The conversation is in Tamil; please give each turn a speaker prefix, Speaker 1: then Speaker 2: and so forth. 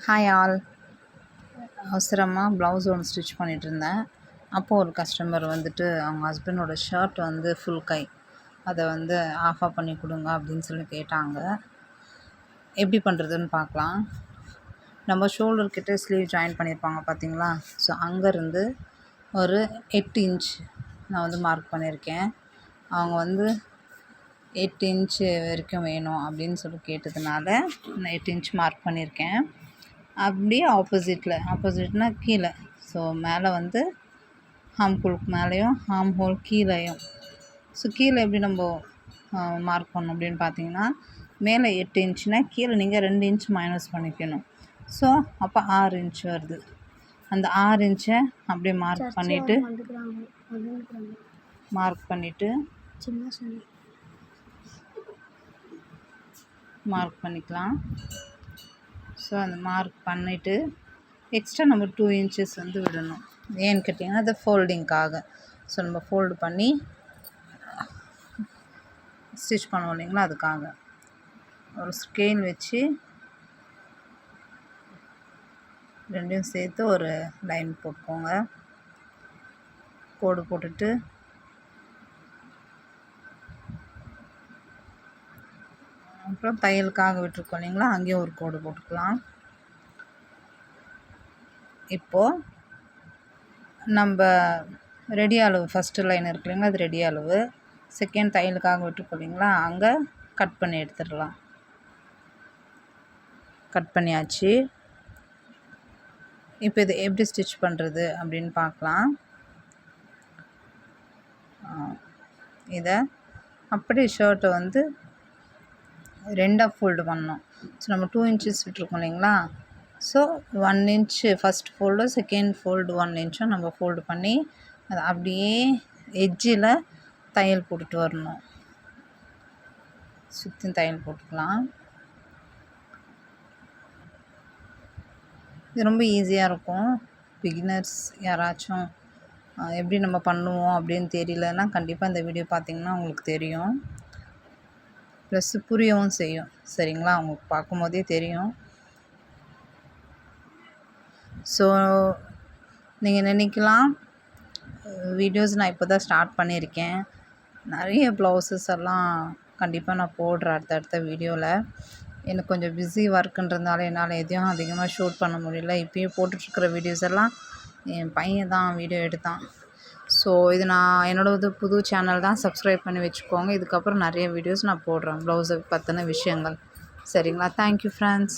Speaker 1: Hi all. அவசரமாக ப்ளவுஸ் ஒன்று ஸ்டிச் பண்ணிகிட்ருந்தேன். அப்போது ஒரு கஸ்டமர் வந்துட்டு அவங்க ஹஸ்பண்டோட ஷர்ட் வந்து ஃபுல் கை, அதை வந்து ஆஃபாக பண்ணி கொடுங்க அப்படின்னு சொல்லி கேட்டாங்க. எப்படி பண்ணுறதுன்னு பார்க்கலாம். நம்ம ஷோல்டர்கிட்ட ஸ்லீவ் ஜாயின் பண்ணியிருப்பாங்க பார்த்தீங்களா? ஸோ அங்கேருந்து ஒரு 8 இன்ச் நான் வந்து மார்க் பண்ணியிருக்கேன். அவங்க வந்து 8 இன்ச்சு வரைக்கும் வேணும் அப்படின்னு சொல்லி கேட்டதுனால நான் 8 இன்ச் மார்க் பண்ணியிருக்கேன். அப்படியே ஆப்போசிட்னால் கீழே, ஸோ மேலே வந்து ஹார்ம்ஹோலுக்கு மேலேயும் ஹார்ம்ஹோல் கீழேயும். ஸோ கீழே எப்படி நம்ம மார்க் பண்ணணும் அப்படின்னு பார்த்தீங்கன்னா, மேலே 8 இன்ச்சுனால் கீழே நீங்கள் 2 இன்ச் மைனஸ் பண்ணிக்கணும். ஸோ அப்போ 6 இன்ச் வருது. அந்த 6 இன்ச்சை அப்படியே மார்க் பண்ணிவிட்டு மார்க் பண்ணிக்கலாம். ஸோ அந்த மார்க் பண்ணிவிட்டு எக்ஸ்ட்ரா நம்ம 2 இன்ச்சஸ் வந்து விடணும். ஏன்னு கேட்டிங்கன்னா அது ஃபோல்டிங்க்காக. ஸோ நம்ம ஃபோல்டு பண்ணி ஸ்டிச் பண்ணுவோம் இல்லைங்களா, அதுக்காக ஒரு ஸ்கேல் வச்சு ரெண்டையும் சேர்த்து ஒரு லைன் போட்டுக்கோங்க. கோடு போட்டுட்டு அப்புறம் தையலுக்காக விட்டுருக்கோம் இல்லைங்களா, அங்கேயும் ஒரு கோடு போட்டுக்கலாம். இப்போது நம்ம ரெடி அளவு ஃபஸ்ட்டு லைன் இருக்கு இல்லைங்களா, அது ரெடி அளவு. செகண்ட் தையலுக்காக விட்டுருக்கோம் இல்லைங்களா, அங்கே கட் பண்ணி எடுத்துடலாம். கட் பண்ணியாச்சு. இப்போ இது எப்படி ஸ்டிச் பண்ணுறது அப்படின்னு பார்க்கலாம். இதை அப்படியே ஷர்ட்டை வந்து 2ஆக ஃபோல்டு பண்ணணும். ஸோ நம்ம 2 இன்ச்சஸ் விட்டுருக்கோம் இல்லைங்களா, so 1 inch first fold, second fold 1 இன்ச்சும் நம்ம ஃபோல்டு பண்ணி அதை அப்படியே எட்ஜில் தையல் போட்டுட்டு வரணும். சுற்றி தையல் போட்டுக்கலாம். இது ரொம்ப ஈஸியாக இருக்கும். பிகினர்ஸ் யாராச்சும் எப்படி நம்ம பண்ணுவோம் அப்படின்னு தெரியலன்னா கண்டிப்பாக இந்த வீடியோ பார்த்திங்கன்னா உங்களுக்கு தெரியும். ப்ளஸ் புரியவும் செய்யும். சரிங்களா, அவங்களுக்கு பார்க்கும்போதே தெரியும். ஸோ நீங்கள் நினைக்கலாம், வீடியோஸ் நான் இப்போ தான் ஸ்டார்ட் பண்ணியிருக்கேன், நிறைய ப்ளவுசஸ் எல்லாம் கண்டிப்பாக நான் போடுறேன் அடுத்தடுத்த வீடியோவில். எனக்கு கொஞ்சம் பிஸி ஒர்க்குன்றதுனால என்னால் எதையும் அதிகமாக ஷூட் பண்ண முடியல. இப்போயும் போட்டுட்ருக்கிற வீடியோஸ் எல்லாம் என் பையன் தான் வீடியோ எடுத்தான். ஸோ இது நான் என்னோடது புது சேனல் தான், சப்ஸ்கிரைப் பண்ணி வச்சுக்கோங்க. இதுக்கப்புறம் நிறைய வீடியோஸ் நான் போடுறேன் ப்ளவுஸை பற்றின விஷயங்கள். சரிங்களா, தேங்க்யூ ஃப்ரெண்ட்ஸ்.